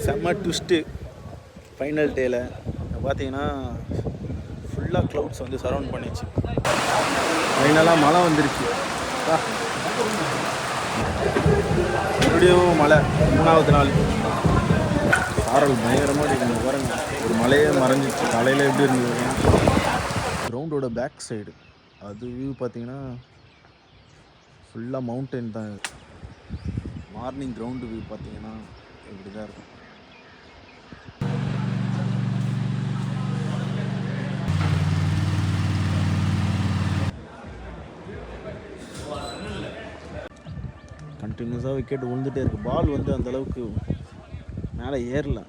செம்ம twist final டேயில் பார்த்தீங்கன்னா ஃபுல்லாக க்ளவுட்ஸ் வந்து சரவுண்ட் பண்ணிச்சு. ஃபைனலாக மழை வந்துருச்சு. மறுபடியும் மழை 3வது நாள் சாரல் பயங்கரமாக இருக்குது பாருங்க. ஒரு மழையே மறைஞ்சிச்சு. காலையில் எப்படி இருந்தது கிரவுண்டோட பேக் சைடு அது வியூ பார்த்தீங்கன்னா ஃபுல்லாக மவுண்டைன் தான். மார்னிங் கிரவுண்டு வியூ பார்த்தீங்கன்னா இப்படி தான் இருக்கும். கண்டினியூஸாக விக்கெட் விழுந்துகிட்டே இருக்குது. பால் வந்து அந்தளவுக்கு மேலே ஏறல.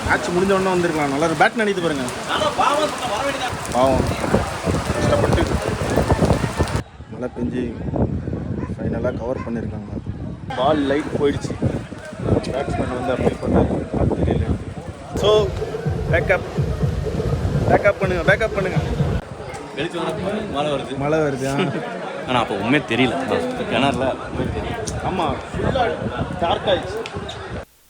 மேட்ச் முடிஞ்ச உடனே வந்திருக்கலாம். நல்லா பேட் நினைத்து பாருங்க. பாவம் கஷ்டப்பட்டு மழை பெஞ்சு ஃபைனலாக கவர் பண்ணியிருக்காங்க. பால் லைட் போயிடுச்சு. பேட்ஸ்மேன் வந்து அப்படி பண்ணார் தெரியல. ஸோ பேக்கப் பண்ணுங்க. மழை வருது ஆனால் அப்போ உண்மையே தெரியல. கிணறுல ஆமாம் ஃபுல்லாக டார்க் ஆயிடுச்சு.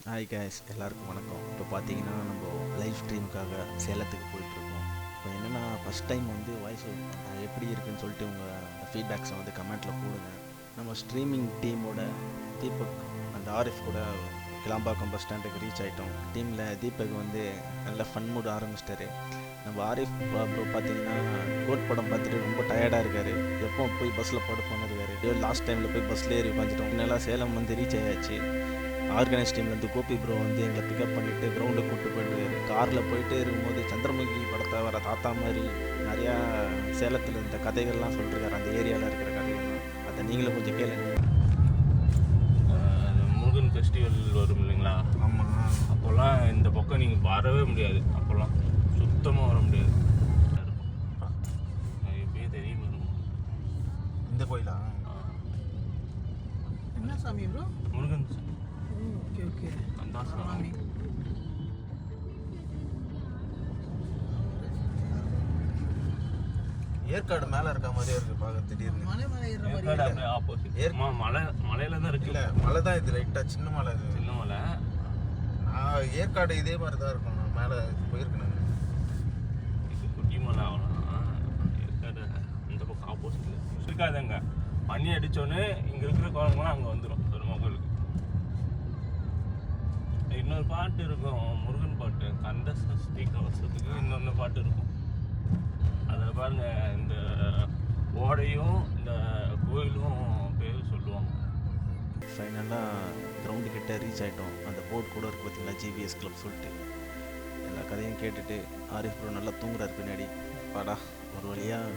ஹாய் கைஸ், எல்லாருக்கும் வணக்கம். இப்போ பார்த்தீங்கன்னா நம்ம லைவ் ஸ்ட்ரீமுக்காக சேலத்துக்கு போயிட்டுருக்கோம். இப்போ என்னென்னா ஃபஸ்ட் டைம் வந்து வாய்ஸ் எப்படி இருக்குன்னு சொல்லிட்டு உங்கள் ஃபீட்பேக்ஸை வந்து கமெண்ட்டில் போடுங்க. நம்ம ஸ்ட்ரீமிங் டீமோட தீபக் அண்ட் ஆரிஃப் கூட கிளாம்பாக்கம் பஸ் ஸ்டாண்டுக்கு ரீச் ஆகிட்டோம். டீமில் தீபக் வந்து நல்ல ஃபன் மூட் ஆரம்பிச்சிட்டாரு. நம்ம ஆரிஃப் பார்த்தீங்கன்னா கோட் படம் பார்த்துட்டு ரொம்ப டயர்டாக இருக்கார். எப்போ போய் பஸ்ஸில் படுப்போன்னு இருக்காரு. லாஸ்ட் டைமில் போய் பஸ்ஸில் ஏறி உட்காந்துட்டோம். இன்னெல்லாம் சேலம் வந்து ரீச் ஆயாச்சு. ஆர்கனைஸ் டீம்லேருந்து கோபி ப்ரோ வந்து எங்களை பிக்கப் பண்ணிவிட்டு கிரவுண்டுக்கு கூப்பிட்டு போயிட்டு காரில் போயிட்டு இருக்கும்போது சந்திரமுகி படத்தை வர தாத்தா மாதிரி நிறையா சேலத்தில் இந்த கதைகள்லாம் சொல்லிருக்காரு. அந்த ஏரியாவில் இருக்கிற கதைகள்லாம் அதை நீங்களும் கொஞ்சம் கேளுங்க. முருகன் ஃபெஸ்டிவல் வரும் இல்லைங்களா? ஆமாம். அப்போல்லாம் இந்த பக்கம் நீங்கள் வரவே முடியாது. அப்போல்லாம் சுத்தமாக வர முடியாது. எப்பயே தெரியும் இந்த கோயிலா? என்ன சாமி ப்ரோ? முருகன். Okay okay. அந்த சாமி ஏற்காடு மேலே இருக்க மாதிரியே இருக்குது பார்க்க. திடீர்னு மலை மேலே ஏறுற மாதிரி. ஏற்காடு அப்படியே ஆப்போசிட். மலையில தான் இருக்குல்ல. மலை தான் இது, லைட்டாக சின்ன மலை. இது சின்ன மலை. நான் ஏற்காடு இதே மாதிரி தான் இருக்கும். நான் மேலே போயிருக்கேன். இது குட்டி மலை ஆகலாம். ஏற்காடு இந்த பக்கம் ஆப்போசிட்ல இருக்காதுங்க. பனி அடித்தோன்னே இங்கே இருக்கிற குழம்புலாம் அங்கே வந்துடும் பெருமக்களுக்கு. இன்னொரு பாட்டு இருக்கும், முருகன் பாட்டு, கந்த சஷ்டி கவசத்துக்கு இன்னொன்று பாட்டு இருக்கும். அதில் பாருங்க, இந்த ஓடையும் இந்த கோயிலும் பேர் சொல்லுவாங்க. ஃபைனலாக கிரவுண்டு கிட்டே ரீச் ஆகிட்டோம். அந்த போர்ட் கூட இருக்குது பார்த்தீங்களா, ஜிவிஎஸ் கிளப் சொல்லிட்டு. எல்லா கதையும் கேட்டுட்டு ஆரிஃப் ப்ரோ நல்லா தூங்குறாரு பின்னாடி. பாடா ஒரு வழியாக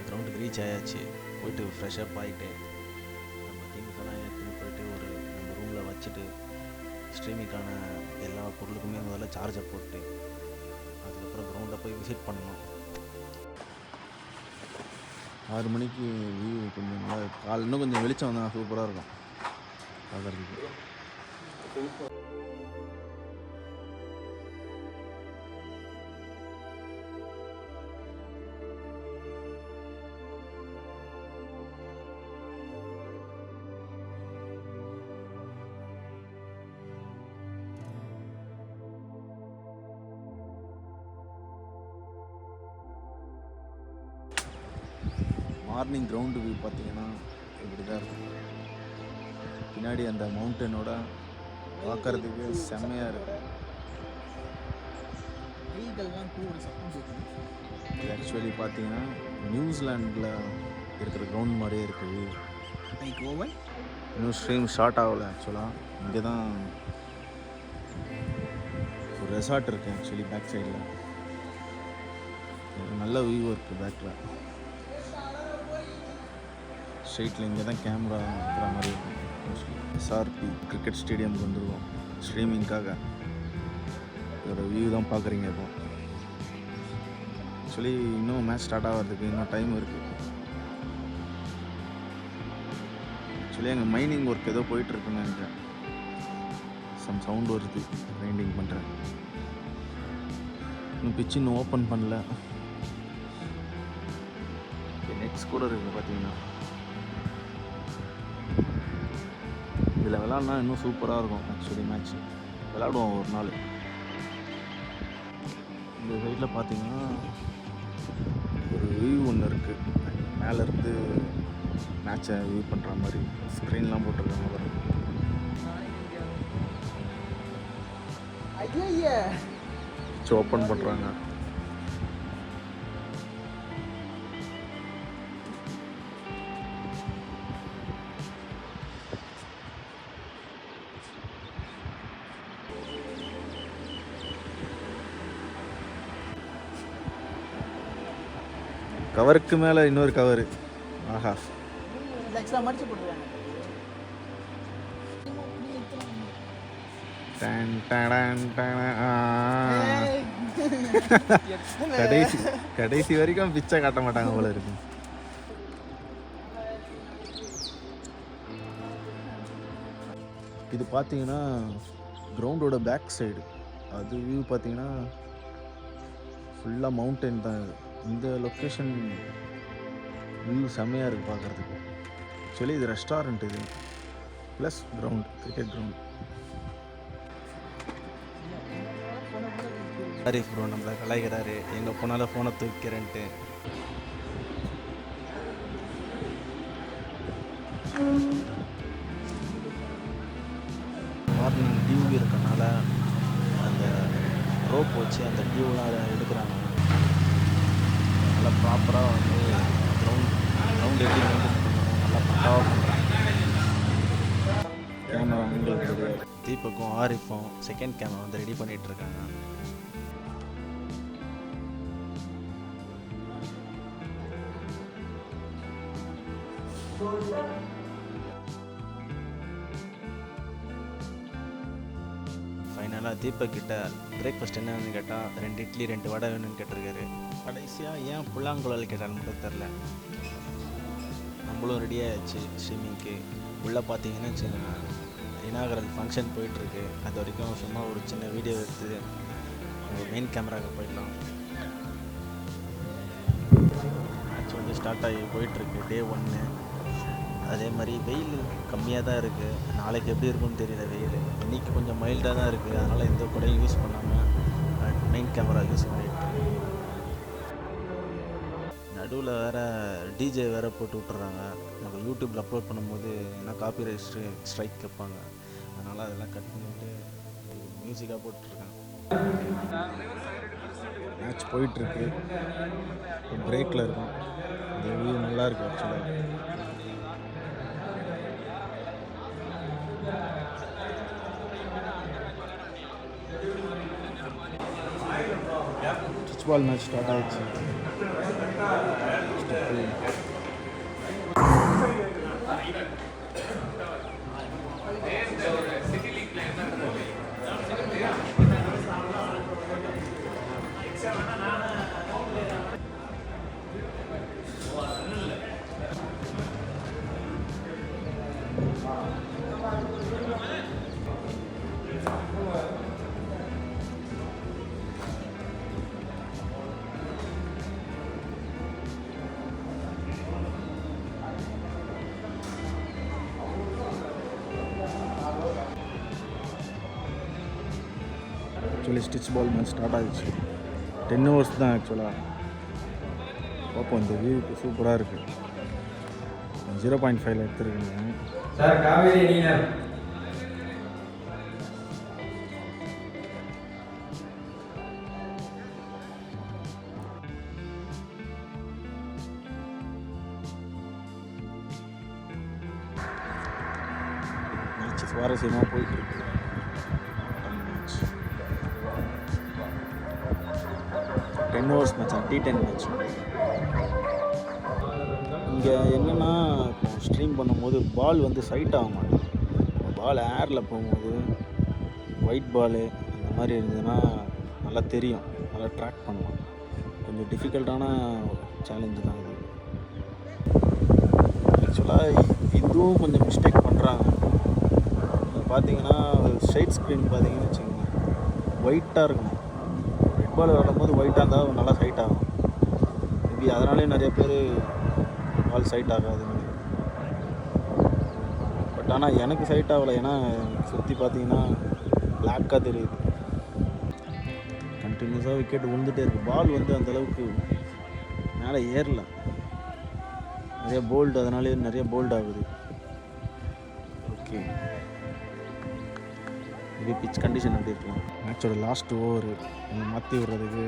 கிரவுண்டுக்கு ரீச் ஆயாச்சு. போயிட்டு ஃப்ரெஷ்அப் ஆகிட்டு நம்ம திங்ஸ் எல்லாம் எடுத்துகிட்டு போயிட்டு ஒரு நம்ம ரூமில் வச்சுட்டு ஸ்ட்ரீமிங்கான எல்லா பொருளுக்குமே முதல்ல சார்ஜை போட்டு அதுக்கப்புறம் கிரவுண்டை போய் விசிட் பண்ணணும். 6 மணிக்கு வியூ கொஞ்சம் நல்லா இன்னும் கொஞ்சம் வெளிச்சம் வந்தால் சூப்பராக இருக்கும் பார்க்குறதுக்கு. மார்னிங் கிரவுண்டு வியூ பார்த்தீங்கன்னா இப்படி தான் இருக்கும். பின்னாடி அந்த மவுண்டனோட பார்க்கறதுக்கு செம்மையாக இருக்கும். இது ஆக்சுவலி பார்த்தீங்கன்னா நியூசிலாண்டில் இருக்கிற கிரவுண்ட் மாதிரியே இருக்குது. இன்னும் ஸ்ட்ரீம் ஸ்டார்ட் ஆகலை. ஆக்சுவலாக இங்கே தான் ஒரு ரெசார்ட் இருக்குது. ஆக்சுவலி பேக் சைடில் நல்ல வியூ இருக்குது. பேக்கில் ஸ்ட்ரெயிட்டில் இங்கே தான் கேமரா இருக்கிற மாதிரி இருக்கும். மோஸ்ட்லி எஸ்ஆர்பி கிரிக்கெட் ஸ்டேடியமுக்கு வந்துருவோம் ஸ்ட்ரீமிங்காக. இதோட வியூ தான் பார்க்குறீங்க. இப்போ ஆக்சுவலி இன்னும் மேட்ச் ஸ்டார்ட் ஆகிறதுக்கு இன்னும் டைம் இருக்குது. ஆக்சுவலி எங்கள் மைனிங் ஒர்க் ஏதோ போயிட்டுருக்குன்னு நினைக்கிறேன். சம் சவுண்ட் வருது. கிரைண்டிங் பண்ணுறேன். இன்னும் பிச்சு இன்னும் ஓப்பன் பண்ணல. நெக்ஸ்ட் கூட இருக்குது பார்த்தீங்கன்னா. இதில் விளாட்னா இன்னும் சூப்பராக இருக்கும் ஆக்சுவலி மேட்ச். விளாடுவோம் ஒரு நாள். இந்த சைடில் பார்த்தீங்கன்னா ஒரு வியூ ஒன்று இருக்குது. மேலேருந்து மேட்சை வியூ பண்ணுற மாதிரி ஸ்க்ரீன்லாம் போட்டிருக்காங்க பாருங்க. ஐயா ஓப்பன் பண்ணுறாங்க. கவருக்கு மேலே இன்னொரு கவரு. ஆஹா, எக்ஸ்ட்ரா மடிச்சு போட்டுருக்காங்க. டன் டடன் டன. கடைசி வரைக்கும் பிச்சை காட்ட மாட்டாங்க போல இருக்கு. இது பார்த்தீங்கன்னா கிரவுண்டோட பேக் சைடு. அது வியூ பார்த்தீங்கன்னா ஃபுல்லாக மவுண்டன் தான். இது இந்த லொக்கேஷன் வியூ செம்மையாக இருக்குது பார்க்குறதுக்கு. ஆக்சுவலி இது ரெஸ்டாரண்ட் இது plus ground, cricket ground. Harif bro நம்மளை கலாய்க்கிறாரு, எங்கே போனாலும் ஃபோனை தூக்கிறேன்ட்டு. மார்னிங் டியூ இருக்கனால அந்த ரோப் வச்சு அந்த டியூலாம் எடுக்கிறாங்க. நல்லா ப்ராப்பராக வந்து ரவுண்ட் எப்படி மெயின்டைன் பண்ணணும், நல்லா பக்காவாக பண்ணுறாங்க. கேமரா ஆங்கிள் தீபக்கும் ஆரிஃபும் செகண்ட் கேமரா வந்து ரெடி பண்ணிகிட்டு இருக்காங்க. ஃபைனலாக தீபக் கிட்ட பிரேக்ஃபாஸ்ட் என்னன்னு கேட்டால் 2 இட்லி 2 வடை வேணும்னு கேட்டிருக்காரு. கடைசியாக ஏன் புல்லாங்குழல் கேட்டாலும் மட்டும் தெரில. நம்மளும் ரெடியாகிடுச்சு ஸ்ட்ரீமிங்க்கு. உள்ளே பார்த்தீங்கன்னா சின்ன இனாகரல் ஃபங்க்ஷன் போயிட்டுருக்கு. அது வரைக்கும் சும்மா ஒரு சின்ன வீடியோ எடுத்து மெயின் கேமராவுக்கு போயிடலாம். மேட்ச் வந்து ஸ்டார்ட் ஆகி போயிட்டுருக்கு. டே 1. அதே மாதிரி வெயில் கம்மியாக தான் இருக்குது. நாளைக்கு எப்படி இருக்குன்னு தெரியல வெயில். இன்றைக்கி கொஞ்சம் மைல்டாக தான் இருக்குது. அதனால் எந்த கூடையும் யூஸ் பண்ணாமல் மெயின் கேமரா யூஸ் பண்ணிட்டு நடுவில் வேறு டிஜே வேறு போட்டு விட்டுறாங்க. நம்ம யூடியூப்பில் அப்லோட் பண்ணும்போது ஏன்னா காப்பிரைட் ஸ்ட்ரைக் கேட்பாங்க. அதனால் அதெல்லாம் கட் பண்ணிவிட்டு மியூசிக்காக போட்டுட்ருக்காங்க. மேட்ச் போயிட்டுருக்கு. பிரேக்கில் இருக்கும். இந்த வியூ நல்லாயிருக்கு ஆக்சுவலாக. ஃபுட்பால் மேட்ச் ஸ்டார்ட் ஆகிடுச்சு. Actually stitch ball match start ஆகிடுச்சு. 10 overs தான் ஆக்சுவலாக. பார்ப்போம். இந்த வியூ சூப்பராக இருக்குது. 0.5 எடுத்துருக்கேங்க சார். காவேரி அணியினர் மேட்ச் சுவாரஸ்யமாக போயிட்டுருக்கு. Match 10 overs match, T10 match. இங்கே என்னென்னா இப்போ ஸ்ட்ரீம் பண்ணும்போது பால் வந்து சைட் ஆக மாட்டேங்குது. பால் ஏரில் போகும்போது ஒயிட் பாலு இந்த மாதிரி இருந்ததுன்னா நல்லா தெரியும், நல்லா ட்ராக் பண்ணலாம். கொஞ்சம் டிஃபிகல்ட்டான சேலஞ்சு தான் இது. ஆக்சுவலாக இதுவும் கொஞ்சம் மிஸ்டேக் பண்ணுறாங்க. பார்த்தீங்கன்னா சைட் ஸ்க்ரீன் பார்த்தீங்கன்னு வச்சுக்கோங்க, ஒயிட்டாக இருக்கணும். ரெட் பால் விளாடும்போது ஒயிட்டாக இருந்தால் நல்லா சைட் ஆகும். மேபி அதனாலே நிறைய பேர் பால் சைட் ஆகாதுன்னு. பட் ஆனால் எனக்கு சைட் ஆகலை. ஏன்னா சுற்றி பார்த்தீங்கன்னா பிளாக்காக தெரியுது. கண்டினியூஸாக விக்கெட் விழுந்துட்டே இருக்குது. பால் வந்து அந்தளவுக்கு மேலே ஏறல. நிறைய போல்டு, அதனாலே நிறைய போல்டு ஆகுது. ஓகே, இது பிச் கண்டிஷன் எப்படி இருக்கலாம். மேட்சோட லாஸ்ட் ஓவர் மாற்றி விடுறதுக்கு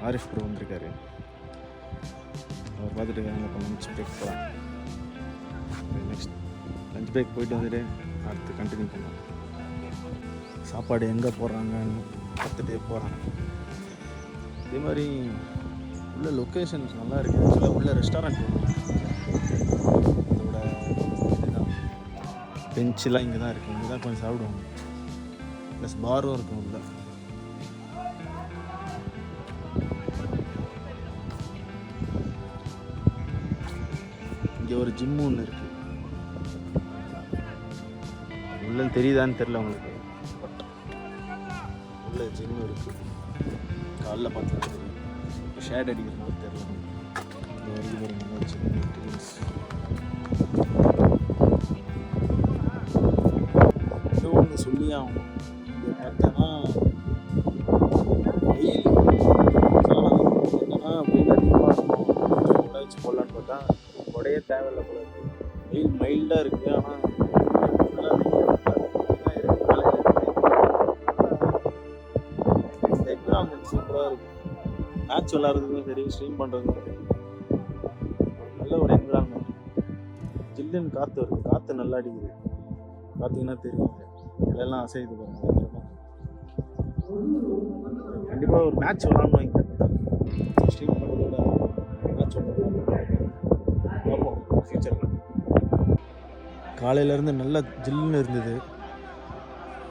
ஆரிஃப் ப்ரோ வந்திருக்காரு. அவர் பார்த்துட்டு இப்போ லஞ்ச் பிரேக் போகலாம். நெக்ஸ்ட் லஞ்ச் பிரேக் போயிட்டு வந்துட்டு அடுத்து கண்டினியூ பண்ணலாம். சாப்பாடு எங்கே போடுறாங்கன்னு பார்த்துட்டே போகிறாங்க. இதே மாதிரி உள்ள லொக்கேஷன்ஸ் நல்லா இருக்குது. ஆக்சுவலாக உள்ள ரெஸ்டாரண்ட் இதோட இதுதான் பெஞ்செலாம் இங்கே தான் இருக்குது. இங்கே தான் கொஞ்சம் சாப்பிடுவாங்க. ப்ளஸ் பாரும் இருக்கும் உள்ள. இங்கே ஒரு ஜிம்மு ஒன்று இருக்குது. உள்ள தெரியுதான்னு தெரில உங்களுக்கு. பட் உள்ள ஜிம்மு இருக்குது. காலைல பார்த்து தெரியும். ஷேட் அடிக்கிறதுனால தெரில. இந்த வரைக்கும் ஒரு நல்லா ஜிம்மு டீம்ஸ். ஏதோ ஒன்று சொல்லி ஆகணும். இங்கே பார்த்தோன்னா வெயில் வெயில் அதிகமாக இருக்கும். கொஞ்சம் உடைச்சு போடலான்னு பார்த்தா உடையே தேவையில்லை போல இருக்குது. வெயில் மைல்டாக இருக்குது. ஆனால் இந்த என்விரான்மெண்ட் சூப்பராக இருக்குது. மேட்ச் விளாட்றதுக்கும் சரி, ஸ்ட்ரீம் பண்ணுறதுக்கும் சரி, நல்ல ஒரு என்விரான்மெண்ட். ஜில்லுன்னு காற்று வருது. காற்று நல்லா அடிக்குது. பார்த்தீங்கன்னா தெரியும், இதெல்லாம் அசையுது பாருங்க. கண்டிப்பாக ஒரு மேட்ச் விளாட்ணும். இங்கே ஸ்ட்ரீம் பண்ணுறதோட மேட்ச் பார்ப்போம் ஃபியூச்சரில். காலையிலேருந்து நல்லா ஜில்லுன்னு இருந்தது.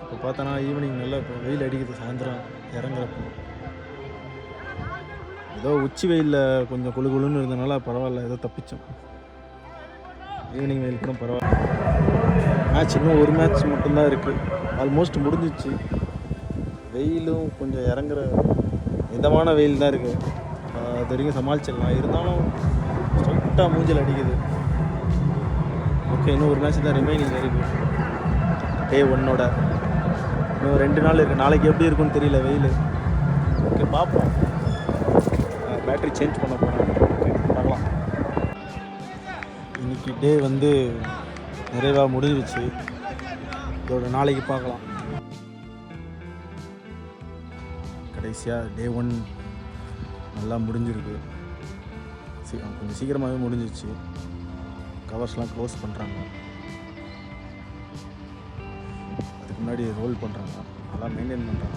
இப்போ பார்த்தோன்னா ஈவினிங் நல்லா இப்போ வெயில் அடிக்குது. சாயந்தரம் இறங்குறப்போ ஏதோ உச்சி வெயிலில் கொஞ்சம் குழு குழுன்னு இருந்தனால பரவாயில்ல, ஏதோ தப்பிச்சோம். ஈவினிங் வெயில் கூட பரவாயில்ல. மேட்ச் இன்னும் ஒரு மேட்ச் மட்டும்தான் இருக்குது. ஆல்மோஸ்ட் முடிஞ்சிச்சு. வெயிலும் கொஞ்சம் இறங்குற மிதமான வெயில் தான் இருக்குது. அது வரைக்கும் சமாளிச்சிடலாம். இருந்தாலும் ஸ்ட்ரைட்டாக மூஞ்சல் அடிக்குது. ஓகே, இன்னும் ஒரு மேட்ச் தான் ரிமைனிங் இருக்குது. டே 1ஓட இன்னும் 2 நாள் இருக்குது. நாளைக்கு எப்படி இருக்குன்னு தெரியல வெயில். ஓகே, பார்ப்போம். பேட்ரி சேஞ்ச் பண்ண போகிறேன். ஓகே, பார்க்கலாம். இன்றைக்கி டே வந்து நிறைவாக முடிஞ்சிச்சு. இதோட நாளைக்கு பார்க்கலாம். கடைசியாக டே 1 நல்லா முடிஞ்சிருக்கு. கொஞ்சம் சீக்கிரமாகவே முடிஞ்சிச்சு. கவர்ஸ்லாம் க்ளோஸ் பண்ணுறாங்க. அதுக்கு முன்னாடி ரோல் பண்ணுறாங்க. நல்லா மெயின்டைன் பண்ணுறாங்க.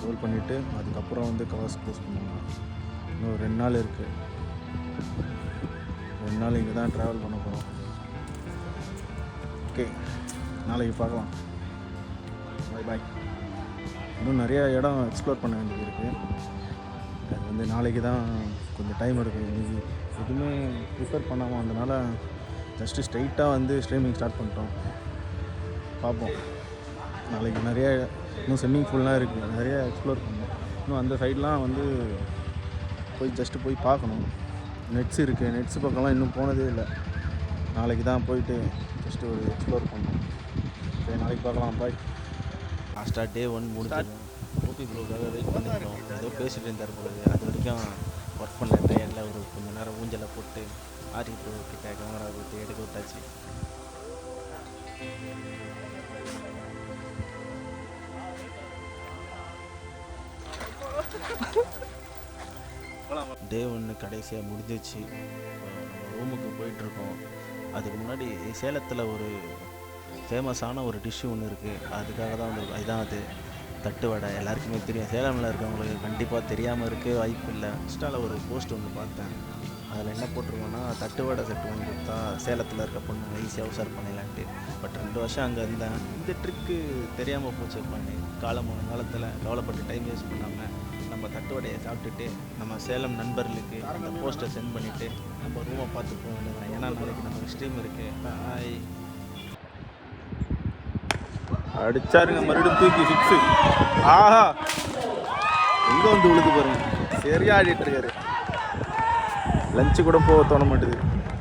ரோல் பண்ணிவிட்டு அதுக்கப்புறம் வந்து கவர்ஸ் க்ளோஸ் பண்ணுவாங்க. இன்னும் 2 நாள் இருக்குது. 2 நாள் இங்கே தான் ட்ராவல் பண்ண போகிறோம். ஓகே, நாளைக்கு பார்க்கலாம். பாய் பாய். இன்னும் நிறையா இடம் எக்ஸ்ப்ளோர் பண்ண வேண்டியது இருக்குது. அது வந்து நாளைக்கு தான் கொஞ்சம் டைம் எடுக்கும். இன்றைக்கி எதுவுமே ப்ரிப்பேர் பண்ணாமல் வந்தனால ஜஸ்ட்டு ஸ்ட்ரைட்டாக வந்து ஸ்ட்ரீமிங் ஸ்டார்ட் பண்ணிட்டோம். பார்ப்போம். நாளைக்கு நிறைய இன்னும் ஸ்விம்மிங் பூல்லாம் இருக்குது. நிறையா எக்ஸ்ப்ளோர் பண்ணணும். இன்னும் அந்த சைட்லாம் வந்து போய் ஜஸ்ட்டு போய் பார்க்கணும். நெட்ஸ் இருக்குது. நெட்ஸ் பக்கம்லாம் இன்னும் போனதே இல்லை. நாளைக்கு தான் போயிட்டு ஜஸ்ட்டு ஒரு எக்ஸ்ப்ளோர் பண்ணணும். சரி, நாளைக்கு பார்க்கலாம். பாய். லாஸ்ட்டாக டே 1 முடிஞ்சது. ஓபி ப்ரோக்காக வெயிட் பண்ணியிருந்தோம். ஏதோ பேசிட்டு இருந்தார் போகுது. அது வரைக்கும் ஒர்க் பண்ண டைமில் ஒரு கொஞ்சம் நேரம் ஊஞ்சலை போட்டு ஆரி ப்ரோ கிட்ட கேமரா போட்டு எடுக்க விட்டாச்சு. டே 1 கடைசியாக முடிஞ்சிச்சு. ரூமுக்கு போயிட்டுருக்கோம். அதுக்கு முன்னாடி சேலத்தில் ஒரு ஃபேமஸான ஒரு டிஷ்ஷு ஒன்று இருக்குது. அதுக்காக தான் வந்து இதுதான் அது தட்டு வடை. எல்லாருக்குமே தெரியும். சேலமில் இருக்கவங்களுக்கு கண்டிப்பாக தெரியாமல் இருக்க வாய்ப்பு இல்லை. இன்ஸ்டாவில் ஒரு போஸ்ட் ஒன்று பார்த்தேன். அதில் என்ன போட்டிருக்கோன்னா, தட்டு வடை செட்டு வாங்கி கொடுத்தா சேலத்தில் இருக்க பொண்ணு ஈஸியாக உசார் பண்ணிடலான்ட்டு. பட் 2 வருஷம் அங்கே இருந்தேன். இந்த ட்ரிக்கு தெரியாமல் போச்சு பண்ணி. காலத்தில் கவலைப்பட்டு டைம் வேஸ்ட் பண்ணாமல் நம்ம தட்டு வடையை சாப்பிட்டுட்டு நம்ம சேலம் நண்பர்களுக்கு அந்த போஸ்ட்டை சென்ட் பண்ணிவிட்டு நம்ம ரூமை பார்த்து போக வேண்டியதான். ஏன்னா நாளைக்கு நமக்கு ஸ்ட்ரீம் இருக்குது. பாய். அடிச்சாருங்க, மறுபடியும் தூக்கி 6. ஆஹா, எங்கே வந்து விழுது பாருங்க. சரியா ஆடிட்டு இருக்காரு. லஞ்சு கூட போக தோண மாட்டேது.